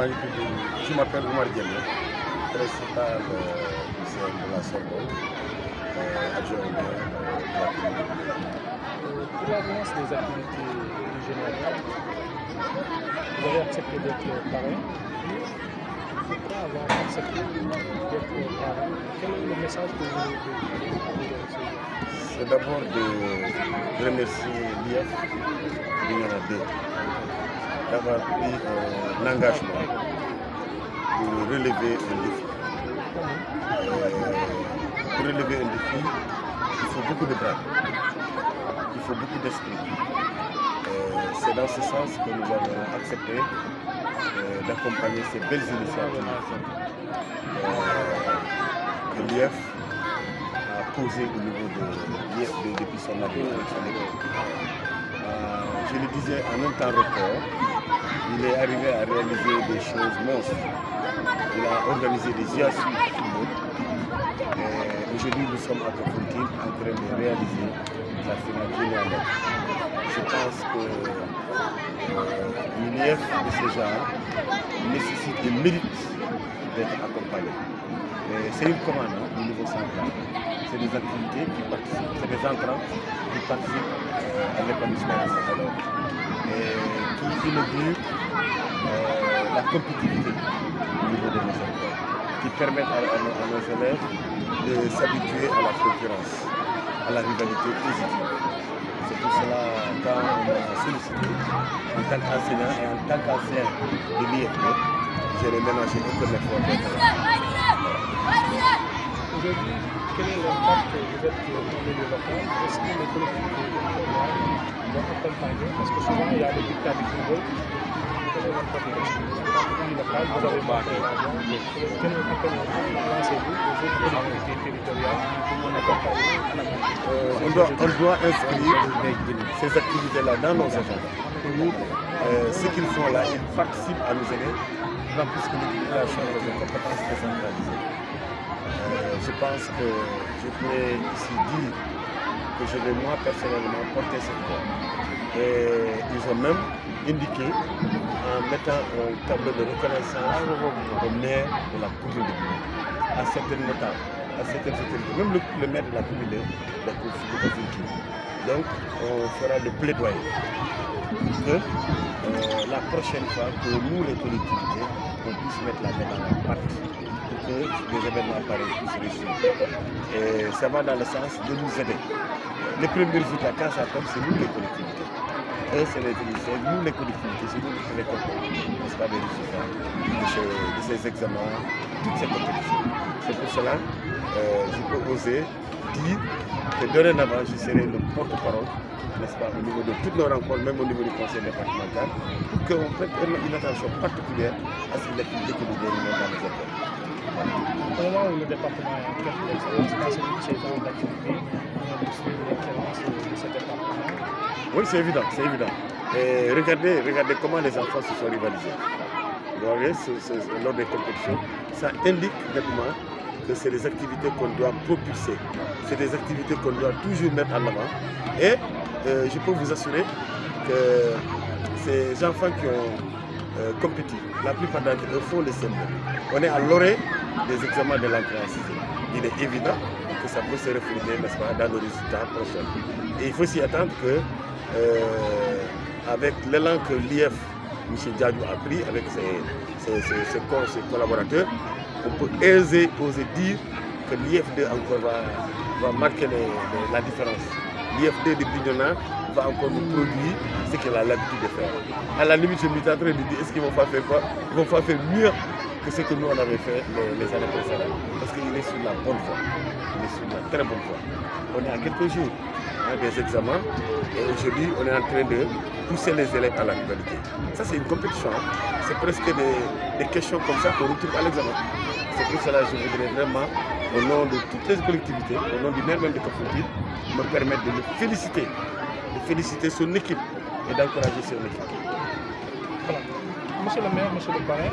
Je m'appelle Oumar Diallo, principal du CM de la Sorbonne, adjoint au maire de la commune. Pour l'avance des activités du général, vous avez accepté d'être parrain. Pourquoi avoir accepté d'être parrain? Quel est le message que vous voulez recevoir? C'est d'abord de remercier l'IF, Bignona 2, d'avoir pris l'engagement de relever un défi. Pour relever un défi, il faut beaucoup de bras, il faut beaucoup d'esprit. C'est dans ce sens que nous avons accepté d'accompagner ces belles initiatives que l'IF a posées au niveau de l'IF depuis son arrivée avec son équipe. Je le disais, en un temps record, il est arrivé à réaliser des choses monstres. Il a organisé des JASU football. Aujourd'hui, nous sommes à Kafountine en train de réaliser la finale générale. Je pense que l'IF de ce genre nécessite et mérite d'être accompagné. C'est une commande du niveau central. C'est des activités qui participent, c'est des entrants qui participent à l'épanouissement de ces valeurs et qui inaugurent la compétitivité au niveau de nos écoles, qui permettent à nos élèves de s'habituer à la concurrence, à la rivalité positive. C'est pour cela, quand on m'a sollicité en tant qu'enseignant et en tant qu'ancien de l'IFP, j'ai ménagé aucun effort. Aujourd'hui, quel est l'impact que vous êtes au milieu local? Est-ce que les collectivités vont accompagner? Parce que souvent, il y a des dictats du football. Quel est l'impact de l'économie locale? Vous avez marqué l'argent. Quel accompagnement lancez-vous aux autres collectivités territoriales en accompagnant? On doit inscrire ces activités-là dans nos agendas. Ce qu'ils font là, ils participent à nous aider, d'autant plus que l'utilisation des compétences décentralisées. Je pense que je pourrais ici dire que je vais moi personnellement porter cette voie. Et ils ont même indiqué en mettant un tableau de reconnaissance au maire de la commune de Bignona, à certaines notables, à certaines autorités, même le maire de la commune de Kafountine. Donc on fera le plaidoyer que la prochaine fois que nous les collectivités, on puisse mettre la main dans la pâte pour que des événements pareils puissent réussir. Et ça va dans le sens de nous aider. Les premiers résultats, quand ça tombe, c'est nous les collectivités. Et c'est nous les collectivités, c'est nous qui récoltons, n'est-ce pas, les résultats de ces examens, toutes ces compétitions. C'est pour cela que je peux oser dire que dorénavant, je serai le porte-parole, n'est-ce pas, au niveau de toutes nos rencontres, même au niveau du conseil départemental, pour qu'on prête une attention particulière à ces activités que nous déroulons dans les écoles. Au moment où le département est en train d'excellence, ces genres d'activités, on a suivre l'excellence de ce département. Oui, c'est évident, c'est évident. Et regardez comment les enfants se sont rivalisés. Vous voyez, lors des compétitions, ça indique nettement que c'est des activités qu'on doit propulser. C'est des activités qu'on doit toujours mettre en avant. Et je peux vous assurer que ces enfants qui ont compétit, la plupart d'entre eux font les symbole. On est à l'orée des examens de l'entrée en sixième. Il est évident que ça peut se refléter, n'est-ce pas, dans nos résultats prochains. Et il faut s'y attendre que, avec l'élan que l'IF, M. Diadou, a pris avec ses collaborateurs, on peut oser dire que l'IF2 encore va marquer la différence. L'IF2 de Bignona va encore nous produire ce qu'il a l'habitude de faire. À la limite, je me suis en train de dire, est-ce qu'ils vont pas faire quoi? Ils vont pas faire mieux que ce que nous on avait fait les années précédentes. Parce qu'il est sur la bonne voie. Il est sur la très bonne voie. On est à quelques jours des examens et aujourd'hui on est en train de pousser les élèves à la rivalité. Ça c'est une compétition. C'est presque des questions comme ça qu'on retrouve à l'examen. C'est pour cela que je voudrais vraiment, au nom de toutes les collectivités, au nom du maire même de Kafountine, me permettre de le féliciter, son équipe et d'encourager son équipe. Voilà. Monsieur le maire, monsieur le parrain,